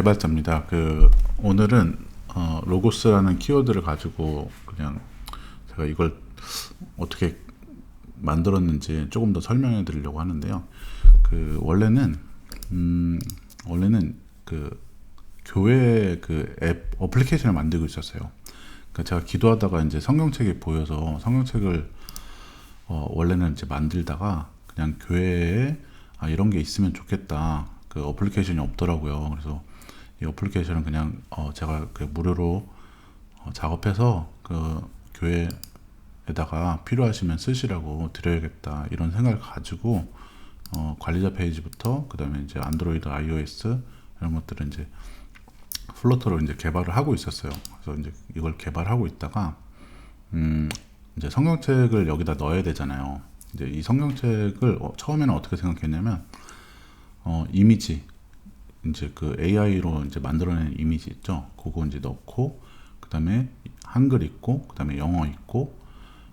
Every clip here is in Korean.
개발자입니다. 오늘은 로고스라는 키워드를 가지고 그냥 제가 이걸 어떻게 만들었는지 조금 더 설명해 드리려고 하는데요. 원래는 원래는 교회 앱 어플리케이션을 만들고 있었어요. 그러니까 제가 기도하다가 이제 성경책이 보여서 성경책을 원래는 이제 만들다가 그냥 교회에 이런 게 있으면 좋겠다. 그 어플리케이션이 없더라고요. 그래서 이 어플리케이션은 그냥 제가 무료로 작업해서 교회에다가 필요하시면 쓰시라고 드려야겠다 이런 생각을 가지고 관리자 페이지부터 그 다음에 이제 안드로이드, iOS 이런 것들을 이제 플러터로 이제 개발을 하고 있었어요. 그래서 이제 이걸 개발하고 있다가 이제 성경책을 여기다 넣어야 되잖아요. 이제 이 성경책을 처음에는 어떻게 생각했냐면 이미지 이제 AI로 이제 만들어낸 이미지 있죠. 그거 이제 넣고 그다음에 한글 있고 그다음에 영어 있고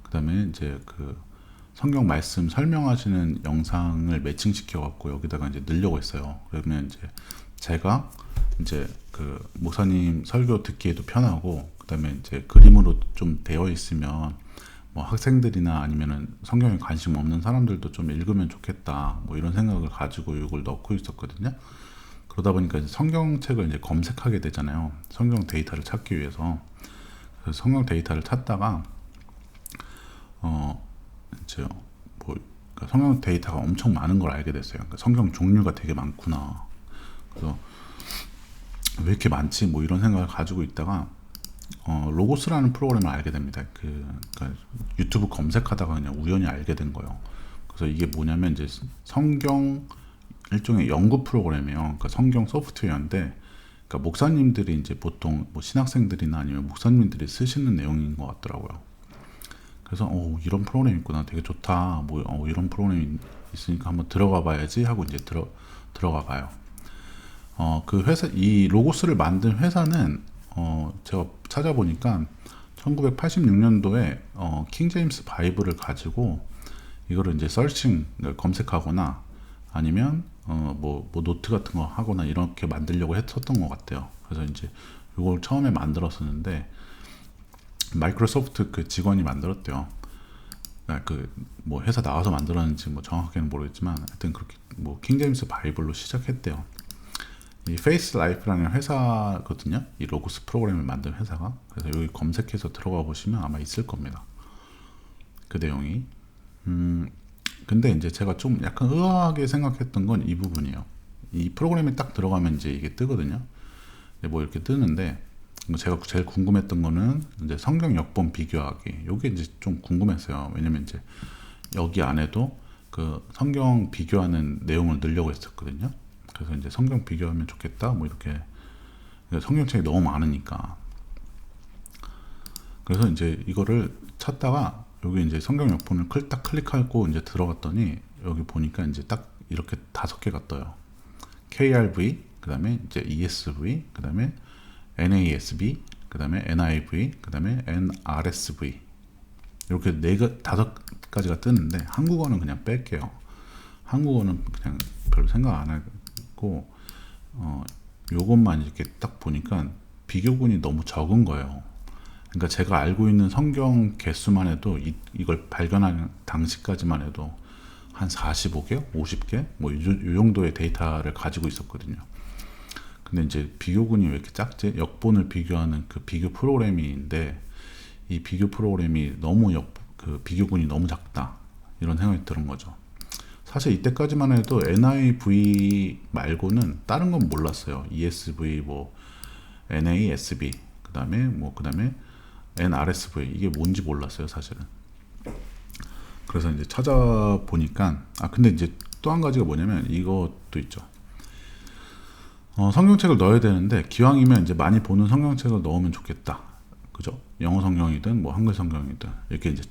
그다음에 이제 성경 말씀 설명하시는 영상을 매칭시켜 갖고 여기다가 이제 넣으려고 했어요. 그러면 이제 제가 이제 목사님 설교 듣기에도 편하고 그다음에 이제 그림으로 좀 되어 있으면 뭐 학생들이나 아니면은 성경에 관심 없는 사람들도 좀 읽으면 좋겠다 뭐 이런 생각을 가지고 이걸 넣고 있었거든요. 그러다 보니까 이제 성경책을 이제 검색하게 되잖아요. 성경 데이터를 찾기 위해서. 그래서 성경 데이터를 찾다가 이제 그러니까 성경 데이터가 엄청 많은 걸 알게 됐어요. 그러니까 성경 종류가 되게 많구나. 그래서 왜 이렇게 많지? 뭐 이런 생각을 가지고 있다가 로고스라는 프로그램을 알게 됩니다. 그러니까 유튜브 검색하다가 그냥 우연히 알게 된 거예요. 그래서 이게 뭐냐면 이제 성경 일종의 연구 프로그램이에요. 그러니까 성경 소프트웨어인데, 그러니까 목사님들이 이제 보통 뭐 신학생들이나 아니면 목사님들이 쓰시는 내용인 것 같더라고요. 그래서 이런 프로그램이 있구나, 되게 좋다. 뭐 이런 프로그램이 있으니까 한번 들어가 봐야지 하고 이제 들어가 봐요. 이 로고스를 만든 회사는 제가 찾아보니까 1986년도에 킹제임스 바이블을 가지고 이거를 이제 검색하거나 아니면 뭐 노트 같은 거 하거나 이렇게 만들려고 했었던 것 같아요. 그래서 이제 이걸 처음에 만들었었는데 마이크로소프트 직원이 만들었대요. 뭐 회사 나와서 만들었는지 뭐 정확하게는 모르겠지만 하여튼 그렇게 뭐 킹제임스 바이블로 시작했대요. 이 페이스 라이프라는 회사거든요. 이 로고스 프로그램을 만든 회사가. 그래서 여기 검색해서 들어가 보시면 아마 있을 겁니다. 그 내용이. 근데 이제 제가 좀 약간 의아하게 생각했던 건 이 부분이에요. 이 프로그램에 딱 들어가면 이제 이게 뜨거든요. 뭐 이렇게 뜨는데 제가 제일 궁금했던 거는 이제 성경 역본 비교하기. 요게 이제 좀 궁금했어요. 왜냐면 이제 여기 안에도 성경 비교하는 내용을 넣으려고 했었거든요. 그래서 이제 성경 비교하면 좋겠다. 뭐 이렇게 성경책이 너무 많으니까. 그래서 이제 이거를 찾다가 여기 이제 성경 역본을 딱 클릭하고 이제 들어갔더니 여기 보니까 이제 딱 이렇게 5개가 떠요. KRV, 그 다음에 이제 ESV, 그 다음에 NASB, 그 다음에 NIV, 그 다음에 NRSV. 이렇게 5가지가 뜨는데 한국어는 그냥 뺄게요. 한국어는 그냥 별로 생각 안 하고 요것만 이렇게 딱 보니까 비교군이 너무 적은 거예요. 그러니까 제가 알고 있는 성경 개수만 해도 이걸 발견한 당시까지만 해도 한 45개, 50개 뭐 이 정도의 데이터를 가지고 있었거든요. 근데 이제 비교군이 왜 이렇게 작지? 역본을 비교하는 비교 프로그램인데 이 비교 프로그램이 너무 비교군이 너무 작다 이런 생각이 드는 거죠. 사실 이때까지만 해도 NIV 말고는 다른 건 몰랐어요. ESV, 뭐 NASB, 그 다음에 NRSV 이게 뭔지 몰랐어요, 사실은. 그래서 이제 찾아보니까 근데 이제 또 한 가지가 뭐냐면 이것도 있죠. 성경책을 넣어야 되는데 기왕이면 이제 많이 보는 성경책을 넣으면 좋겠다. 그죠? 영어 성경이든 뭐 한글 성경이든 이렇게 이제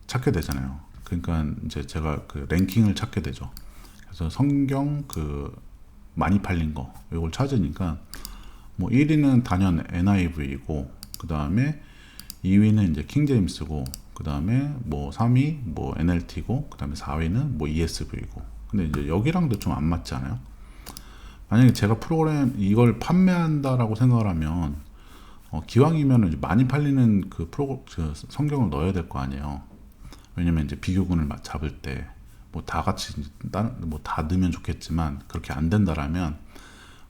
찾게 되잖아요. 그러니까 이제 제가 랭킹을 찾게 되죠. 그래서 성경 많이 팔린 거 이걸 찾으니까 뭐 1위는 단연 NIV이고 그 다음에 2위는 이제 킹제임스고 그 다음에 뭐 3위 뭐 NLT고 그 다음에 4위는 뭐 ESV고. 근데 이제 여기랑도 좀 안 맞지 않아요? 만약에 제가 프로그램 이걸 판매한다라고 생각을 하면 기왕이면 이제 많이 팔리는 그 성경을 넣어야 될 거 아니에요. 왜냐면 이제 비교군을 잡을 때 뭐 다 같이 뭐 다 넣으면 좋겠지만 그렇게 안 된다라면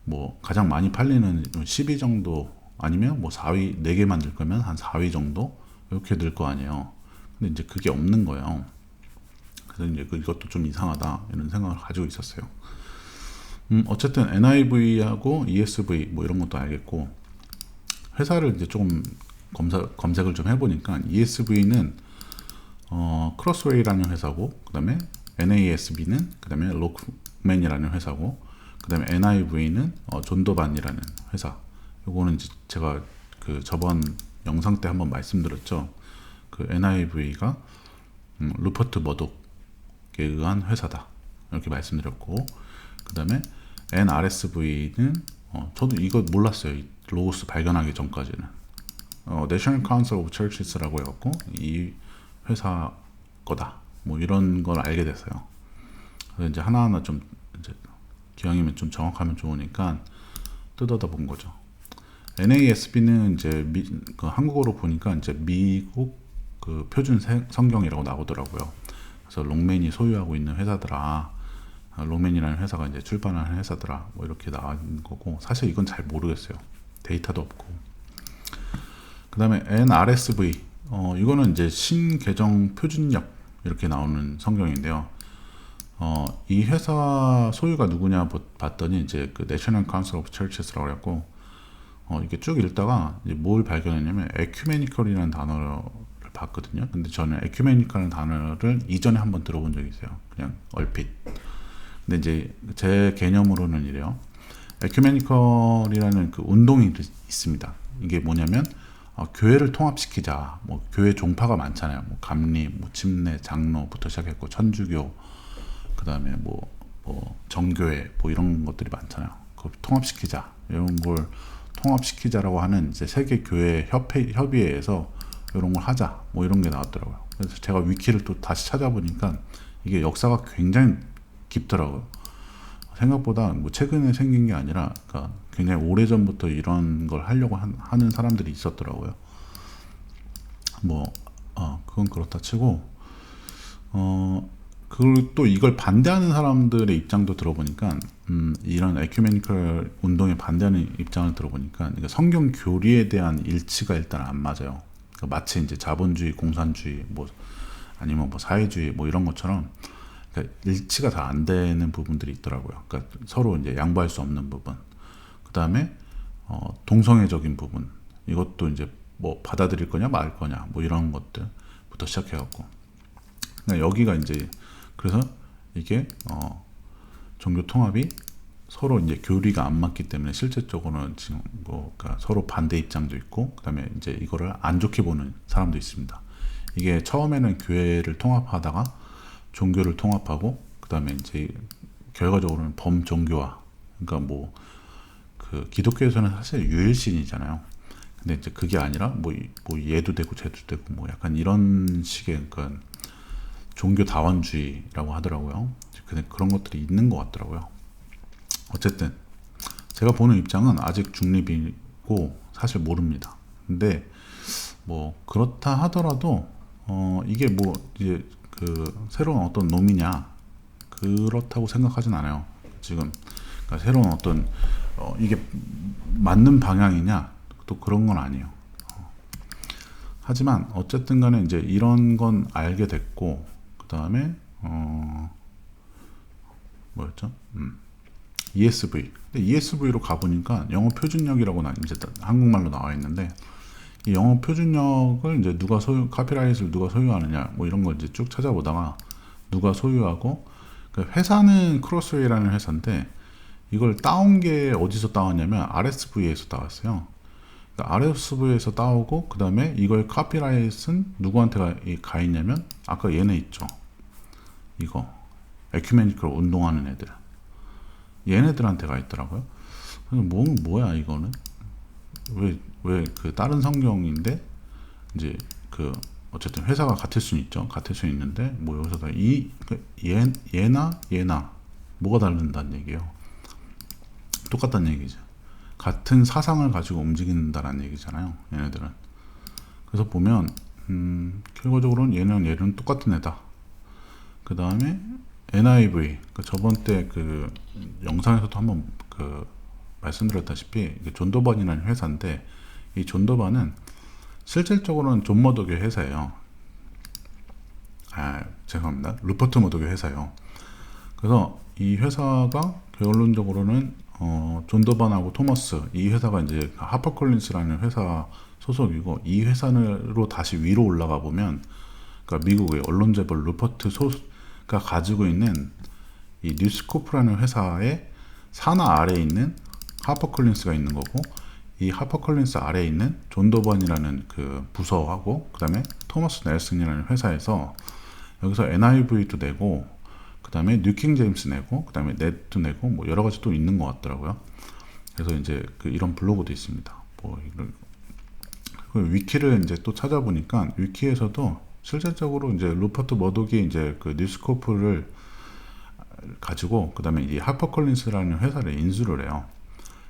뭐 가장 많이 팔리는 10위 정도 아니면 뭐 4위 4개 만들 거면 한 4위 정도 이렇게 늘 거 아니에요. 근데 이제 그게 없는 거예요. 그래서 이제 이것도 좀 이상하다 이런 생각을 가지고 있었어요. 어쨌든 NIV하고 ESV 뭐 이런 것도 알겠고 회사를 이제 조금 검색을 좀 해보니까 ESV는 크로스웨이라는 회사고 그 다음에 NASB는 그 다음에 로크맨이라는 회사고 그 다음에 NIV는 존도반이라는 회사. 요거는 이제 제가 그 저번 영상 때 한번 말씀드렸죠. 그 NIV가 루퍼트 머독에 의한 회사다 이렇게 말씀드렸고 그 다음에 NRSV는 저도 이거 몰랐어요. 이 로고스 발견하기 전까지는 National Council of Churches라고 해갖고 이 회사 거다 뭐 이런 걸 알게 됐어요. 그래서 이제 하나하나 좀 이제 기왕이면 좀 정확하면 좋으니까 뜯어다 본 거죠. NASB는 이제 그 한국어로 보니까 이제 미국 그 표준 성경이라고 나오더라고요. 그래서 롱맨이 소유하고 있는 회사더라. 롱맨이라는 회사가 이제 출판하는 회사더라. 뭐 이렇게 나온 거고 사실 이건 잘 모르겠어요. 데이터도 없고. 그 다음에 NRSV 이거는 이제 신개정 표준역 이렇게 나오는 성경인데요. 이 회사 소유가 누구냐 봤더니 이제 그 National Council of Churches라고 해갖고 이게 쭉 읽다가 이제 뭘 발견했냐면 에큐메니컬이라는 단어를 봤거든요. 근데 저는 에큐메니컬이라는 단어를 이전에 한번 들어본 적이 있어요. 그냥 얼핏. 근데 이제 제 개념으로는 이래요. 에큐메니컬이라는 그 운동이 있습니다. 이게 뭐냐면 교회를 통합시키자. 뭐 교회 종파가 많잖아요. 뭐 감리, 뭐 침례, 장로부터 시작했고 천주교, 그 다음에 뭐 정교회, 뭐 이런 것들이 많잖아요. 그걸 통합시키자. 이런 걸 통합시키자라고 하는 이제 세계 교회 협의회에서 이런 걸 하자. 뭐 이런 게 나왔더라고요. 그래서 제가 위키를 또 다시 찾아보니까 이게 역사가 굉장히 깊더라고요. 생각보다 뭐 최근에 생긴 게 아니라 그러니까 굉장히 오래전부터 이런 걸 하려고 하는 사람들이 있었더라고요. 뭐 그건 그렇다 치고 그리고 또 이걸 반대하는 사람들의 입장도 들어보니까 이런 에큐메니컬 운동에 반대하는 입장을 들어보니까 성경 교리에 대한 일치가 일단 안 맞아요. 그러니까 마치 이제 자본주의, 공산주의 뭐 아니면 뭐 사회주의 뭐 이런 것처럼 그러니까 일치가 다 안 되는 부분들이 있더라고요. 그러니까 서로 이제 양보할 수 없는 부분. 그 다음에 동성애적인 부분. 이것도 이제 뭐 받아들일 거냐 말 거냐 뭐 이런 것들부터 시작해갖고. 그러니까 여기가 이제 그래서 이게 종교 통합이 서로 이제 교리가 안 맞기 때문에 실질적으로는 지금 뭐 그러니까 서로 반대 입장도 있고 그다음에 이제 이거를 안 좋게 보는 사람도 있습니다. 이게 처음에는 교회를 통합하다가 종교를 통합하고 그다음에 이제 결과적으로는 범종교화. 그러니까 뭐 그 기독교에서는 사실 유일신이잖아요. 근데 이제 그게 아니라 뭐 얘도 되고 쟤도 되고 뭐 약간 이런 식의 그러니까 종교 다원주의라고 하더라고요. 근데 그런 것들이 있는 것 같더라고요. 어쨌든 제가 보는 입장은 아직 중립이고 사실 모릅니다. 근데 뭐 그렇다 하더라도 이게 뭐 이제 그 새로운 어떤 놈이냐 그렇다고 생각하진 않아요. 지금 그러니까 새로운 어떤 이게 맞는 방향이냐 또 그런 건 아니에요. 하지만 어쨌든 간에 이제 이런 건 알게 됐고 그 다음에 뭐였죠? ESV. 근데 ESV로 가보니까 영어 표준역이라고 이제 한국말로 나와 있는데 이 영어 표준역을 이제 카피라이트를 누가 소유하느냐 뭐 이런 걸 이제 쭉 찾아보다가 누가 소유하고 그 회사는 크로스웨이라는 회사인데 이걸 따온 게 어디서 따왔냐면 RSV에서 따왔어요. 그러니까 RSV에서 따오고 그 다음에 이걸 카피라이트는 누구한테 가 있냐면 아까 얘네 있죠. 이거 에큐메니컬 운동하는 애들 얘네들한테 가 있더라고요. 뭐야 이거는 왜 그 다른 성경인데 이제 그 어쨌든 회사가 같을 수는 있죠. 같을 수는 있는데 뭐 여기서 얘나 뭐가 다른다는 얘기예요. 똑같다는 얘기죠. 같은 사상을 가지고 움직인다는 얘기잖아요, 얘네들은. 그래서 보면 결과적으로는 얘는 똑같은 애다. 그 다음에 NIV, 저번 때 그 영상에서도 한번 말씀드렸다시피 존 도반이라는 회사인데, 이 존 도반은 실질적으로는 존 머독의 회사예요. 죄송합니다. 루퍼트 머독의 회사예요. 그래서 이 회사가 결론적으로는 존 도반하고 토머스, 이 회사가 이제 하퍼콜린스라는 회사 소속이고, 이 회사로 다시 위로 올라가 보면, 그러니까 미국의 언론재벌 루퍼트 소가 가지고 있는 이 뉴스코프라는 회사의 산하 아래에 있는 하퍼콜린스가 있는 거고, 이 하퍼콜린스 아래에 있는 존 도반이라는 그 부서하고, 그 다음에 토머스 넬슨이라는 회사에서 여기서 NIV도 내고, 그 다음에 뉴킹 제임스 내고, 그 다음에 넷도 내고, 뭐 여러 가지 또 있는 것 같더라고요. 그래서 이제 이런 블로그도 있습니다. 그 위키를 이제 또 찾아보니까, 위키에서도 실질적으로 이제 루퍼트 머독이 이제 그 뉴스코프를 가지고, 그 다음에 이 하퍼콜린스라는 회사를 인수를 해요.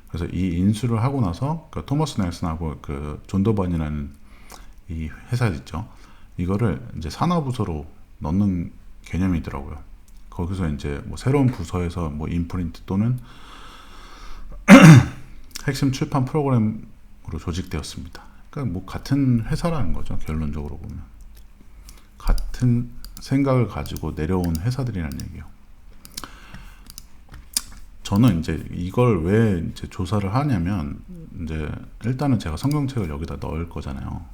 그래서 이 인수를 하고 나서 그 토머스 넬슨하고 그 존 도반이라는 이 회사 있죠. 이거를 이제 산하부서로 넣는 개념이더라고요. 거기서 이제 뭐 새로운 부서에서 뭐 인프린트 또는 핵심 출판 프로그램으로 조직되었습니다. 그러니까 뭐 같은 회사라는 거죠. 결론적으로 보면 같은 생각을 가지고 내려온 회사들이라는 얘기예요. 저는 이제 이걸 왜 이제 조사를 하냐면, 이제 일단은 제가 성경책을 여기다 넣을 거잖아요.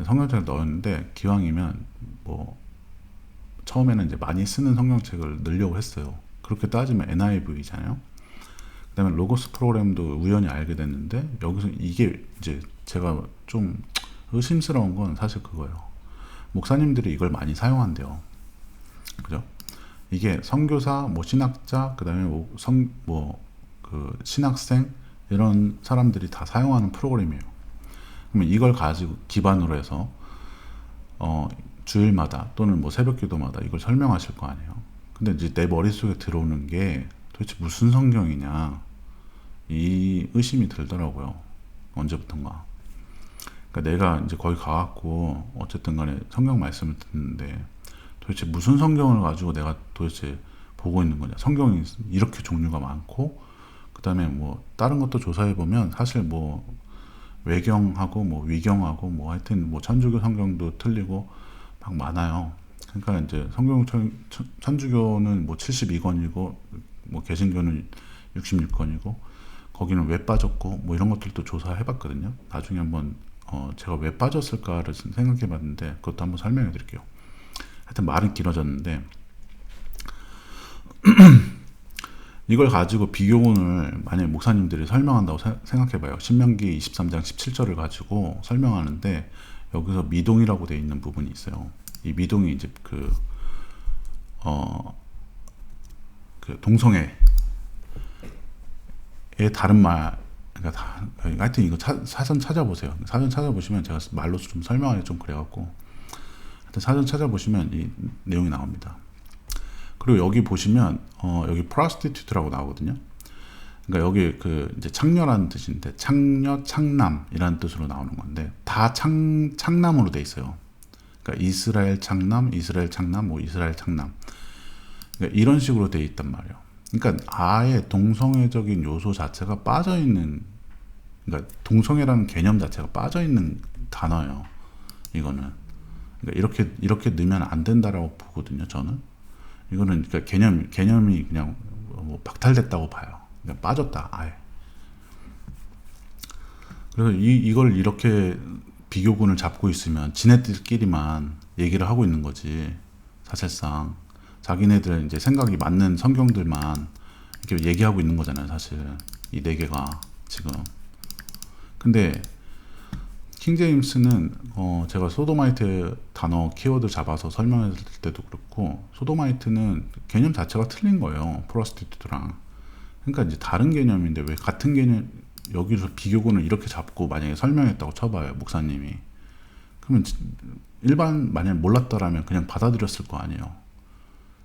성경책을 넣었는데, 기왕이면 뭐 처음에는 이제 많이 쓰는 성경책을 넣으려고 했어요. 그렇게 따지면 NIV잖아요. 그 다음에 로고스 프로그램도 우연히 알게 됐는데, 여기서 이게 이제 제가 좀 의심스러운 건 사실 그거예요. 목사님들이 이걸 많이 사용한대요. 그죠? 이게 선교사, 뭐 신학자, 그 다음에 그 신학생, 이런 사람들이 다 사용하는 프로그램이에요. 그러면 이걸 가지고 기반으로 해서 주일마다 또는 뭐 새벽 기도마다 이걸 설명하실 거 아니에요. 근데 이제 내 머릿속에 들어오는 게 도대체 무슨 성경이냐, 이 의심이 들더라고요. 언제부턴가. 그러니까 내가 이제 거기 가갖고 어쨌든 간에 성경 말씀을 듣는데, 도대체 무슨 성경을 가지고 내가 도대체 보고 있는 거냐. 성경이 이렇게 종류가 많고, 그 다음에 뭐 다른 것도 조사해 보면 사실 뭐 외경하고 뭐 위경하고 뭐 하여튼 뭐 천주교 성경도 틀리고 막 많아요. 그러니까 이제 천주교는 뭐 72권이고 뭐 개신교는 66권이고, 거기는 왜 빠졌고 뭐 이런 것들도 조사해 봤거든요. 나중에 한번 제가 왜 빠졌을까를 생각해 봤는데, 그것도 한번 설명해 드릴게요. 하여튼 말은 길어졌는데, 이걸 가지고 비교문을 만약에 목사님들이 설명한다고 생각해봐요. 신명기 23장 17절을 가지고 설명하는데, 여기서 미동이라고 되어 있는 부분이 있어요. 이 미동이 이제 그 동성애의 다른 말, 그러니까 하여튼 이거 사전 찾아보세요. 사전 찾아보시면 제가 말로 좀 설명하기 좀 그래갖고, 하여튼 사전 찾아보시면 이 내용이 나옵니다. 그리고 여기 보시면 여기 prostitute라고 나오거든요. 그러니까 여기 그 이제 창녀라는 뜻인데, 창녀, 창남이라는 뜻으로 나오는 건데, 다 창남으로 돼 있어요. 그러니까 이스라엘 창남, 뭐 이스라엘 창남. 그러니까 이런 식으로 돼 있단 말이에요. 그러니까 아예 동성애적인 요소 자체가 빠져 있는, 그러니까 동성애라는 개념 자체가 빠져 있는 단어예요. 이거는. 그러니까 이렇게 넣으면 안 된다라고 보거든요. 저는. 이거는 그러니까 개념이 그냥 뭐 박탈됐다고 봐요. 그냥 빠졌다, 아예. 그래서 이걸 이렇게 비교군을 잡고 있으면 지네들끼리만 얘기를 하고 있는 거지. 사실상 자기네들 이제 생각이 맞는 성경들만 이렇게 얘기하고 있는 거잖아요. 사실 이 네 개가 지금. 근데 킹제임스는 제가 소도마이트 단어 키워드 잡아서 설명했을 때도 그렇고, 소도마이트는 개념 자체가 틀린 거예요. 프로스티튜트랑. 그러니까 이제 다른 개념인데 왜 같은 개념, 여기서 비교군을 이렇게 잡고 만약에 설명했다고 쳐봐요, 목사님이. 그러면 만약에 몰랐더라면 그냥 받아들였을 거 아니에요.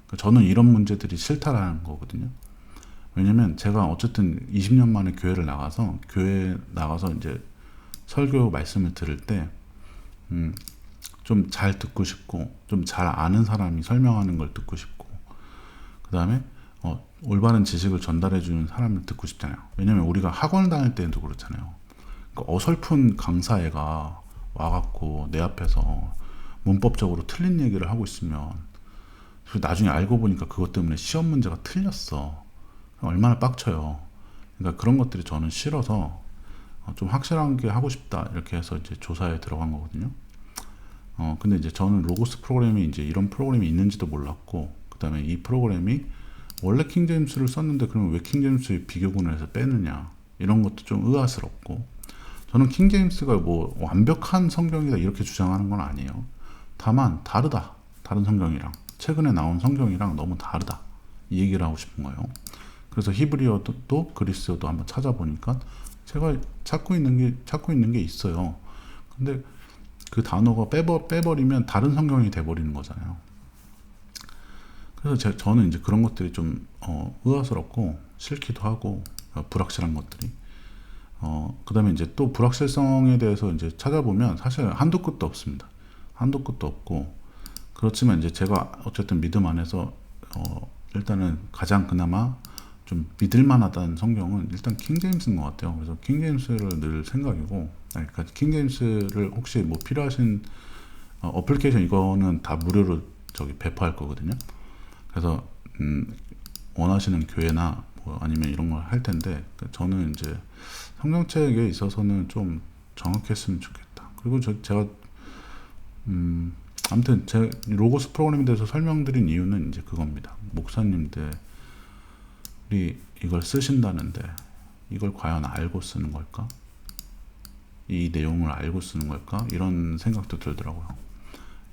그러니까 저는 이런 문제들이 싫다라는 거거든요. 왜냐면 제가 어쨌든 20년 만에 교회 나가서 이제 설교 말씀을 들을 때, 좀 잘 듣고 싶고, 좀 잘 아는 사람이 설명하는 걸 듣고 싶고, 그 다음에, 올바른 지식을 전달해주는 사람을 듣고 싶잖아요. 왜냐면 우리가 학원 다닐 때도 그렇잖아요. 그러니까 어설픈 강사애가 와갖고 내 앞에서 문법적으로 틀린 얘기를 하고 있으면, 나중에 알고 보니까 그것 때문에 시험 문제가 틀렸어. 얼마나 빡쳐요. 그러니까 그런 것들이 저는 싫어서 좀 확실하게 하고 싶다 이렇게 해서 이제 조사에 들어간 거거든요. 근데 이제 저는 로고스 프로그램이 이제 이런 프로그램이 있는지도 몰랐고, 그 다음에 이 프로그램이 원래 킹제임스를 썼는데 그러면 왜 킹제임스에 비교군을 해서 빼느냐, 이런 것도 좀 의아스럽고, 저는 킹제임스가 뭐 완벽한 성경이다 이렇게 주장하는 건 아니에요. 다만 다르다, 다른 성경이랑 최근에 나온 성경이랑 너무 다르다 이 얘기를 하고 싶은 거예요. 그래서 히브리어도 그리스어도 한번 찾아보니까 제가 찾고 있는 게 있어요. 근데 그 단어가 빼버리면 다른 성경이 돼버리는 거잖아요. 그래서 저는 이제 그런 것들이 좀 의아스럽고 싫기도 하고, 불확실한 것들이. 그 다음에 이제 또 불확실성에 대해서 이제 찾아보면 사실 한도 끝도 없습니다. 한도 끝도 없고, 그렇지만 이제 제가 어쨌든 믿음 안에서 일단은 가장 그나마 좀 믿을만하다는 성경은 일단 킹제임스인 것 같아요. 그래서 킹제임스를 늘 생각이고, 그러니까 킹제임스를 혹시 뭐 필요하신 어플리케이션 이거는 다 무료로 배포할 거거든요. 그래서 원하시는 교회나 뭐 아니면 이런 걸 할 텐데, 저는 이제 성경책에 있어서는 좀 정확했으면 좋겠다. 그리고 제가 아무튼 제 로고스 프로그램에 대해서 설명드린 이유는 이제 그겁니다. 목사님들이 이걸 쓰신다는데 이걸 과연 알고 쓰는 걸까? 이 내용을 알고 쓰는 걸까? 이런 생각도 들더라고요.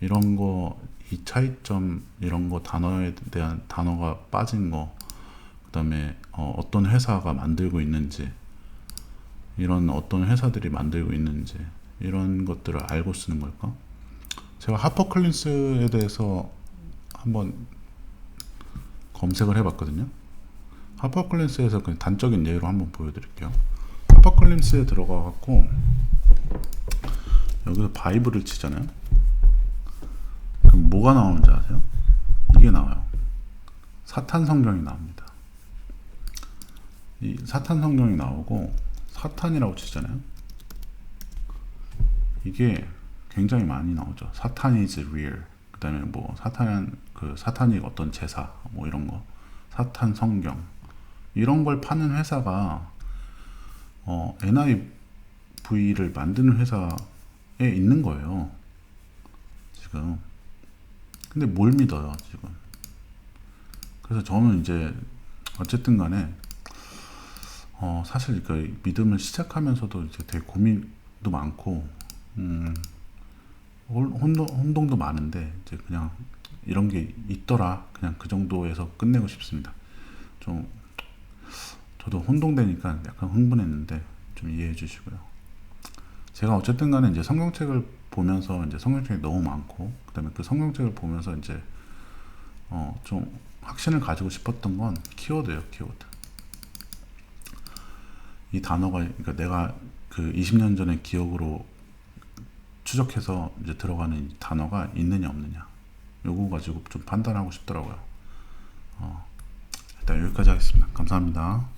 이런 거, 이 차이점, 이런 거 단어에 대한 단어가 빠진 거, 그 다음에 어떤 회사가 만들고 있는지, 이런 어떤 회사들이 만들고 있는지, 이런 것들을 알고 쓰는 걸까? 제가 하퍼클린스에 대해서 한번 검색을 해봤거든요. 하퍼클린스에서 그냥 단적인 예로 한번 보여드릴게요. 하퍼클린스에 들어가갖고 여기서 바이블을 치잖아요. 그럼 뭐가 나오는지 아세요? 이게 나와요. 사탄 성경이 나옵니다. 이 사탄 성경이 나오고 사탄이라고 치잖아요. 이게 굉장히 많이 나오죠. 사탄 is real. 그 다음에 뭐 사탄이 어떤 제사 뭐 이런 거, 사탄 성경, 이런 걸 파는 회사가 NIV를 만드는 회사에 있는 거예요. 지금. 근데 뭘 믿어요, 지금. 그래서 저는 이제 어쨌든 간에 사실 그 믿음을 시작하면서도 이제 되게 고민도 많고 혼동도 많은데, 이제 그냥 이런 게 있더라, 그냥 그 정도에서 끝내고 싶습니다. 좀 저도 혼동되니까 약간 흥분했는데 좀 이해해 주시고요. 제가 어쨌든 간에 이제 성경책을 보면서 이제 성경책이 너무 많고, 그 다음에 그 성경책을 보면서 이제 좀 확신을 가지고 싶었던 건 키워드예요, 키워드. 이 단어가, 그러니까 내가 그 20년 전의 기억으로 추적해서 이제 들어가는 이 단어가 있느냐 없느냐, 요거 가지고 좀 판단하고 싶더라고요. 일단 여기까지 하겠습니다. 감사합니다.